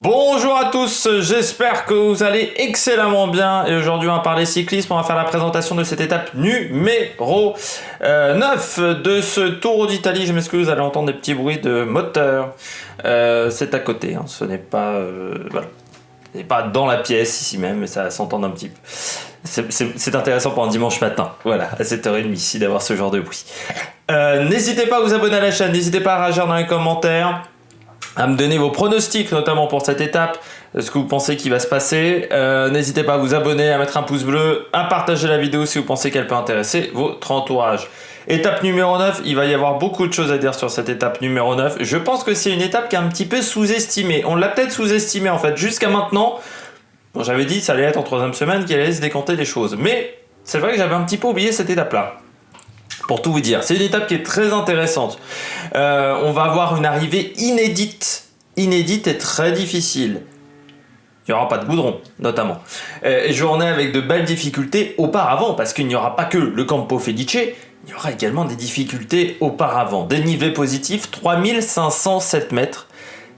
Bonjour à tous, j'espère que vous allez excellemment bien et aujourd'hui on va parler cyclisme, on va faire la présentation de cette étape numéro 9 de ce Tour d'Italie. Je m'excuse, vous allez entendre des petits bruits de moteur, c'est à côté, hein. Ce n'est pas, voilà. Ce n'est pas dans la pièce ici même, mais ça s'entend un petit peu. C'est intéressant pour un dimanche matin, voilà, à 7h30 ici d'avoir ce genre de bruit. N'hésitez pas à vous abonner à la chaîne, n'hésitez pas à réagir dans les commentaires, à me donner vos pronostics, notamment pour cette étape, ce que vous pensez qui va se passer. N'hésitez pas à vous abonner, à mettre un pouce bleu, à partager la vidéo si vous pensez qu'elle peut intéresser votre entourage. Étape numéro 9, il va y avoir beaucoup de choses à dire sur cette étape numéro 9. Je pense que c'est une étape qui est un petit peu sous-estimée. On l'a peut-être sous-estimée en fait. Jusqu'à maintenant, bon, j'avais dit que ça allait être en troisième semaine qu'il allait se décanter des choses. Mais c'est vrai que j'avais un petit peu oublié cette étape-là. Pour tout vous dire, c'est une étape qui est très intéressante. On va avoir une arrivée inédite et très difficile. Il n'y aura pas de goudron, notamment. Journée avec de belles difficultés auparavant, parce qu'il n'y aura pas que le Campo Felice, il y aura également des difficultés auparavant. Dénivelé positif, 3507 mètres.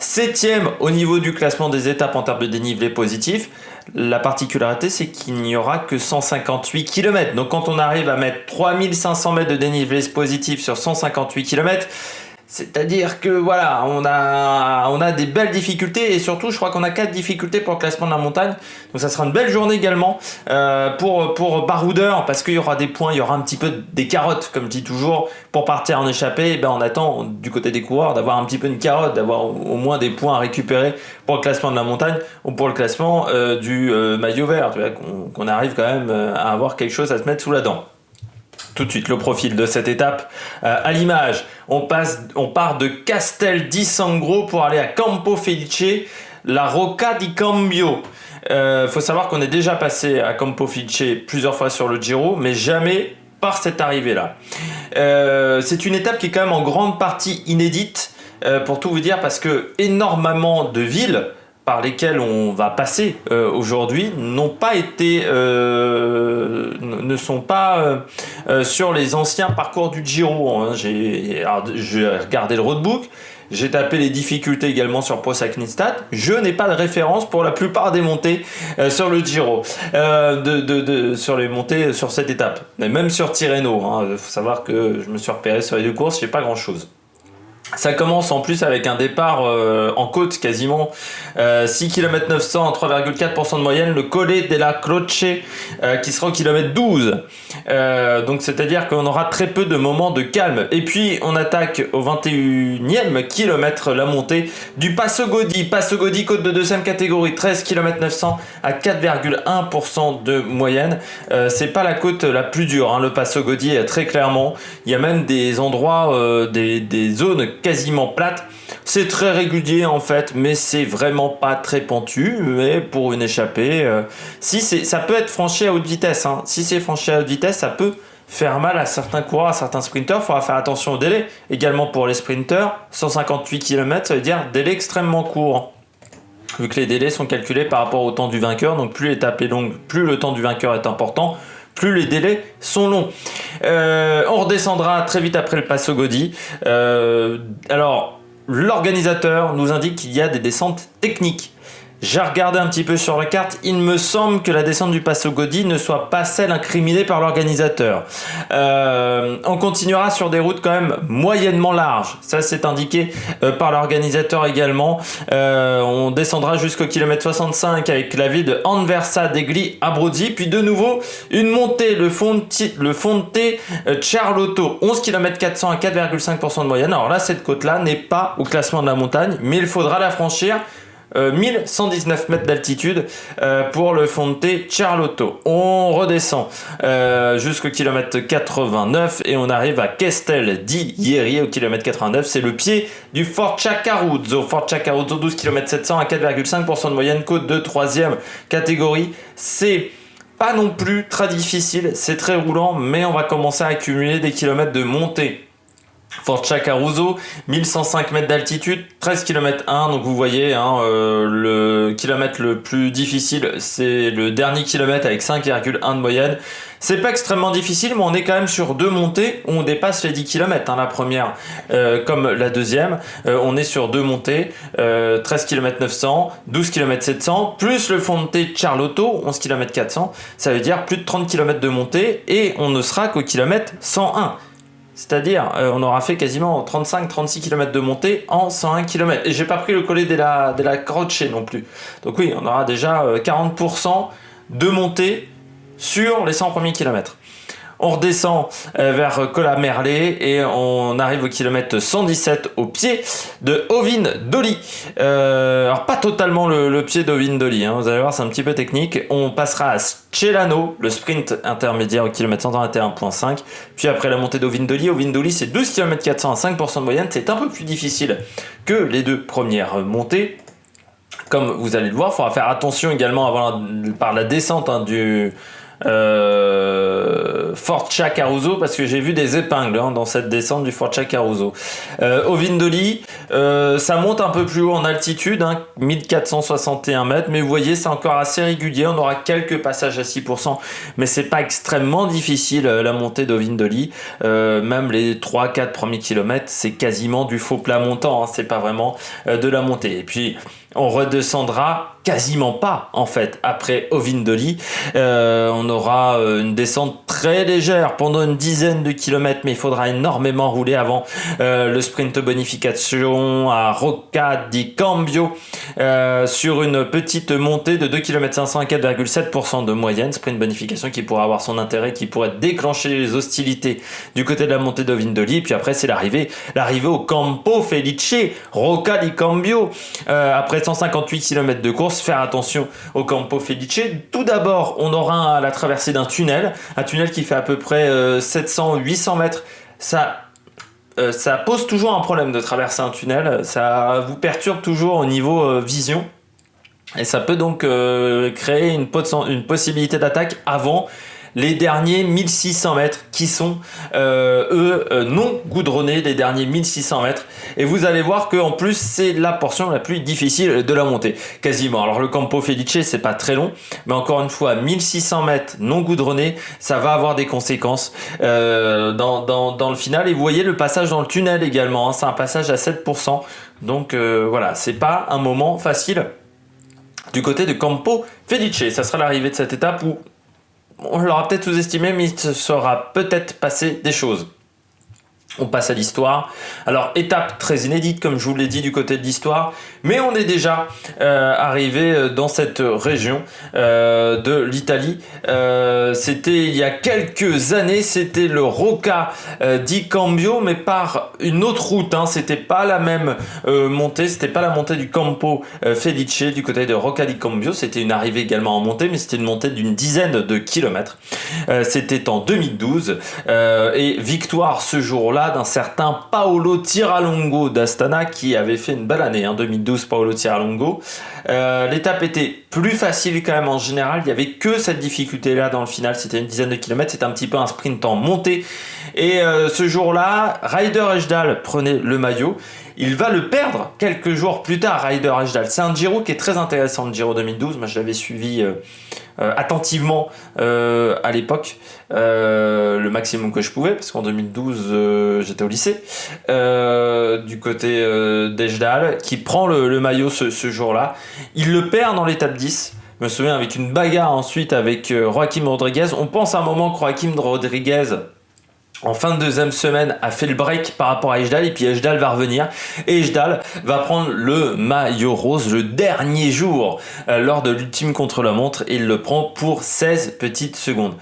7e au niveau du classement des étapes en termes de dénivelé positif. La particularité, c'est qu'il n'y aura que 158 km. Donc quand on arrive à mettre 3500 mètres de dénivelé positif sur 158 km, c'est-à-dire que voilà, on a des belles difficultés et surtout je crois qu'on a 4 difficultés pour le classement de la montagne. Donc ça sera une belle journée également pour baroudeur parce qu'il y aura des points, il y aura un petit peu des carottes comme je dis toujours. Pour partir en échappée, ben on attend du côté des coureurs d'avoir un petit peu une carotte, d'avoir au moins des points à récupérer pour le classement de la montagne ou pour le classement du maillot vert. Tu vois, qu'on arrive quand même à avoir quelque chose à se mettre sous la dent. Tout de suite le profil de cette étape à l'image. On part de Castel di Sangro pour aller à Campo Felice, la Rocca di Cambio. Faut savoir qu'on est déjà passé à Campo Felice plusieurs fois sur le Giro, mais jamais par cette arrivée-là. C'est une étape qui est quand même en grande partie inédite, pour tout vous dire, parce que énormément de villes par lesquelles on va passer aujourd'hui ne sont pas sur les anciens parcours du Giro. Hein. J'ai regardé le roadbook, j'ai tapé les difficultés également sur Pro Cycling Stats. Je n'ai pas de référence pour la plupart des montées sur le Giro, sur les montées sur cette étape. Mais même sur Tirreno, hein. Faut savoir que je me suis repéré sur les deux courses, j'ai pas grand chose. Ça commence en plus avec un départ en côte quasiment 6 km 900 3,4% de moyenne, le Colle della Croce qui sera au kilomètre 12. Donc c'est-à-dire qu'on aura très peu de moments de calme. Et puis on attaque au 21e kilomètre la montée du Passo Godi. Passo Godi, côte de deuxième catégorie, 13 km 900 à 4,1% de moyenne. C'est pas la côte la plus dure, hein, le Passo Godi, très clairement. Il y a même des endroits, des zones quasiment plates. C'est très régulier en fait, mais c'est vraiment pas très pentu. Mais pour une échappée, ça peut être franchi à haute vitesse. Hein. Si c'est franchi à haute vitesse, ça peut faire mal à certains coureurs, à certains sprinteurs. Il faudra faire attention au délai. Également pour les sprinteurs, 158 km, ça veut dire délai extrêmement court. Vu que les délais sont calculés par rapport au temps du vainqueur, donc plus l'étape est longue, plus le temps du vainqueur est important, plus les délais sont longs. On redescendra très vite après le Passo Godi. Alors, l'organisateur nous indique qu'il y a des descentes techniques. J'ai regardé un petit peu sur la carte, il me semble que la descente du Passo Godi ne soit pas celle incriminée par l'organisateur. On continuera sur des routes quand même moyennement larges, ça c'est indiqué par l'organisateur également. On descendra jusqu'au kilomètre 65 avec la ville de Anversa degli Abruzzi, puis de nouveau une montée, le Fonte Ciarlotto, 11 km 400 à 4,5% de moyenne. Alors là, cette côte-là n'est pas au classement de la montagne, mais il faudra la franchir. 1119 mètres d'altitude pour le Fonte Ciarlotto. On redescend jusqu'au kilomètre 89 et on arrive à Castel di Ieri au kilomètre 89. C'est le pied du Forciacaruzzo. Forciacaruzzo, 12 km 700 à 4,5% de moyenne, côte de 3e catégorie. C'est pas non plus très difficile, c'est très roulant, mais on va commencer à accumuler des kilomètres de montée Forza Caruso, 1105 mètres d'altitude, 13 km 1, donc vous voyez, le kilomètre le plus difficile, c'est le dernier kilomètre avec 5,1 de moyenne. C'est pas extrêmement difficile, mais on est quand même sur deux montées où on dépasse les 10 km, la première comme la deuxième. On est sur deux montées, 13 km 900, 12 km 700, plus le Fonte Charlotto, 11 km 400, ça veut dire plus de 30 km de montée, et on ne sera qu'au kilomètre 101. C'est-à-dire, on aura fait quasiment 35-36 km de montée en 101 km. Et j'ai pas pris le collet de la Croce non plus. Donc oui, on aura déjà 40% de montée sur les 100 premiers kilomètres. On redescend vers Colla Merlet et on arrive au kilomètre 117 au pied de Ovin Doli. Alors pas totalement le pied d'Ovin Doli, vous allez voir, c'est un petit peu technique. On passera à Celano, le sprint intermédiaire au kilomètre 121.5. Puis après la montée d'Ovin Doli, c'est 12 km 400 à 5% de moyenne. C'est un peu plus difficile que les deux premières montées. Comme vous allez le voir, il faudra faire attention également par la descente du Forza Caruso, parce que j'ai vu des épingles dans cette descente du Forza Caruso. Ovin Doli, ça monte un peu plus haut en altitude, 1461 mètres, mais vous voyez, c'est encore assez régulier. On aura quelques passages à 6%, mais c'est pas extrêmement difficile la montée d'Ovin Doli. Même les 3-4 premiers kilomètres, c'est quasiment du faux plat montant, c'est pas vraiment de la montée. Et puis on redescendra quasiment pas en fait après Ovin Doli. On aura une descente très légère pendant une dizaine de kilomètres, mais il faudra énormément rouler avant le sprint bonification à Rocca di Cambio sur une petite montée de 2 km 500 à 4,7% de moyenne. Sprint bonification qui pourrait avoir son intérêt, qui pourrait déclencher les hostilités du côté de la montée d'Ovin Doli. Puis après c'est l'arrivée au Campo Felice, Rocca di Cambio. Après 158 km de course, faire attention au Campo Felice. Tout d'abord, on aura la traversée d'un tunnel, un tunnel qui fait à peu près 700-800 mètres. Ça pose toujours un problème de traverser un tunnel, ça vous perturbe toujours au niveau vision, et ça peut donc créer une possibilité d'attaque avant les derniers 1600 mètres qui sont non goudronnés, les derniers 1600 mètres, et vous allez voir qu'en plus c'est la portion la plus difficile de la montée quasiment. Alors le Campo Felice, c'est pas très long, mais encore une fois 1600 mètres non goudronnés, ça va avoir des conséquences dans le final. Et vous voyez le passage dans le tunnel également, c'est un passage à 7%, donc voilà, c'est pas un moment facile du côté de Campo Felice. Ça sera l'arrivée de cette étape où on l'aura peut-être sous-estimé, mais il se sera peut-être passé des choses. On passe à l'histoire. Alors, étape très inédite, comme je vous l'ai dit, du côté de l'histoire, mais on est déjà arrivé dans cette région de l'Italie. C'était il y a quelques années, c'était le Rocca di Cambio, mais par une autre route. C'était pas la même montée, c'était pas la montée du Campo Felice du côté de Rocca di Cambio. C'était une arrivée également en montée, mais c'était une montée d'une dizaine de kilomètres. C'était en 2012 et victoire ce jour-là d'un certain Paolo Tiralongo d'Astana qui avait fait une belle année, 2012 Paolo Tiralongo. L'étape était plus facile quand même en général, il n'y avait que cette difficulté là dans le final, c'était une dizaine de kilomètres, c'était un petit peu un sprint en montée, et ce jour-là Ryder Hesjedal prenait le maillot. Il va le perdre quelques jours plus tard, Ryder Hesjedal. C'est un Giro qui est très intéressant, le Giro 2012. Moi, je l'avais suivi attentivement à l'époque, le maximum que je pouvais, parce qu'en 2012, j'étais au lycée. Du côté d'Hesjedal, qui prend le maillot ce jour-là. Il le perd dans l'étape 10. Je me souviens, avec une bagarre ensuite avec Joaquim Rodriguez. On pense à un moment que Joaquim Rodriguez, en fin de deuxième semaine, a fait le break par rapport à Hesjedal, et puis Hesjedal va revenir et Hesjedal va prendre le maillot rose le dernier jour lors de l'ultime contre-la-montre, et il le prend pour 16 petites secondes.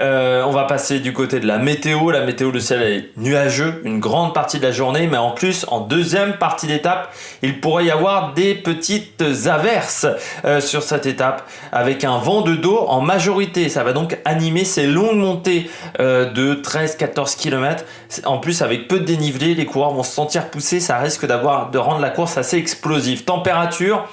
On va passer du côté de la météo. La météo, le ciel est nuageux une grande partie de la journée, mais en plus, en deuxième partie d'étape, il pourrait y avoir des petites averses sur cette étape, avec un vent de dos en majorité. Ça va donc animer ces longues montées de 13-14 km. En plus, avec peu de dénivelé, les coureurs vont se sentir poussés. Ça risque de rendre la course assez explosive. Température,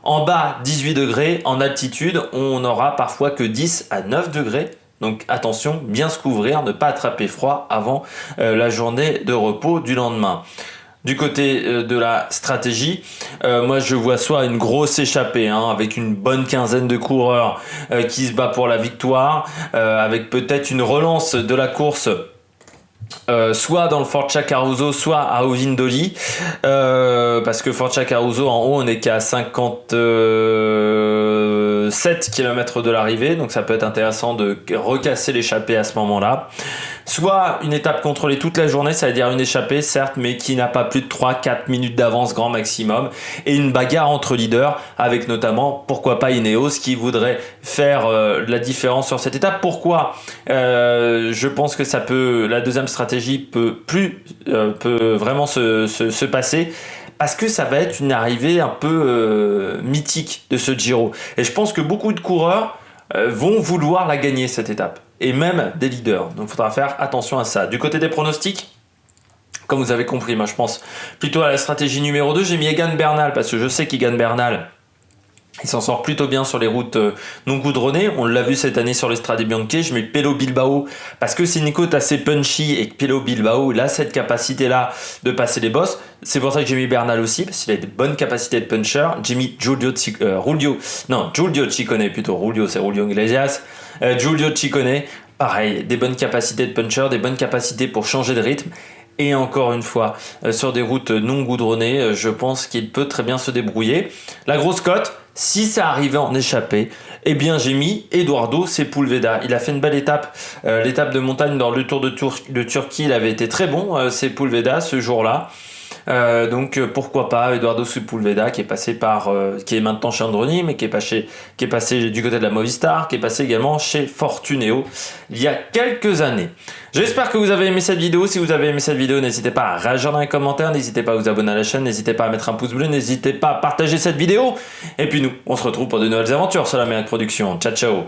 en bas 18 degrés, en altitude on n'aura parfois que 10 à 9 degrés Donc attention, bien se couvrir, ne pas attraper froid avant la journée de repos du lendemain. Du côté de la stratégie, moi je vois soit une grosse échappée avec une bonne quinzaine de coureurs qui se bat pour la victoire, avec peut-être une relance de la course soit dans le Forza Caruso, soit à Ovindoli, parce que Forza Caruso en haut on est qu'à 57 km de l'arrivée, donc ça peut être intéressant de recasser l'échappée à ce moment-là. Soit une étape contrôlée toute la journée, ça veut dire une échappée certes, mais qui n'a pas plus de 3-4 minutes d'avance grand maximum, et une bagarre entre leaders, avec notamment, pourquoi pas Ineos, qui voudrait faire la différence sur cette étape. Pourquoi je pense que la deuxième stratégie peut vraiment se passer, parce que ça va être une arrivée un peu mythique de ce Giro. Et je pense que beaucoup de coureurs vont vouloir la gagner cette étape, et même des leaders. Donc il faudra faire attention à ça. Du côté des pronostics, comme vous avez compris, moi je pense plutôt à la stratégie numéro 2. J'ai mis Egan Bernal, parce que je sais qu'Egan Bernal, il s'en sort plutôt bien sur les routes non goudronnées. On l'a vu cette année sur l'Estrade Bianche. Je mets Pello Bilbao parce que c'est une côte assez punchy et que Pello Bilbao, il a cette capacité-là de passer les bosses. C'est pour ça que j'ai mis Bernal aussi, parce qu'il a des bonnes capacités de puncher. J'ai mis Giulio Ciccone plutôt. Giulio, c'est Julio Iglesias. Giulio Ciccone, pareil, des bonnes capacités de puncher, des bonnes capacités pour changer de rythme. Et encore une fois, sur des routes non goudronnées, je pense qu'il peut très bien se débrouiller. La grosse cote, si ça arrivait en échappée, eh bien j'ai mis Eduardo Sepulveda. Il a fait une belle étape, l'étape de montagne dans le Tour de Turquie, il avait été très bon, Sepulveda, ce jour-là. Donc pourquoi pas Eduardo Sepulveda qui est maintenant chez Androni, mais qui est passé du côté de la Movistar, qui est passé également chez Fortuneo il y a quelques années. J'espère que vous avez aimé cette vidéo. Si vous avez aimé cette vidéo, n'hésitez pas à réagir dans les commentaires, n'hésitez pas à vous abonner à la chaîne, n'hésitez pas à mettre un pouce bleu, n'hésitez pas à partager cette vidéo. Et puis nous, on se retrouve pour de nouvelles aventures sur la Méric Production. Ciao ciao.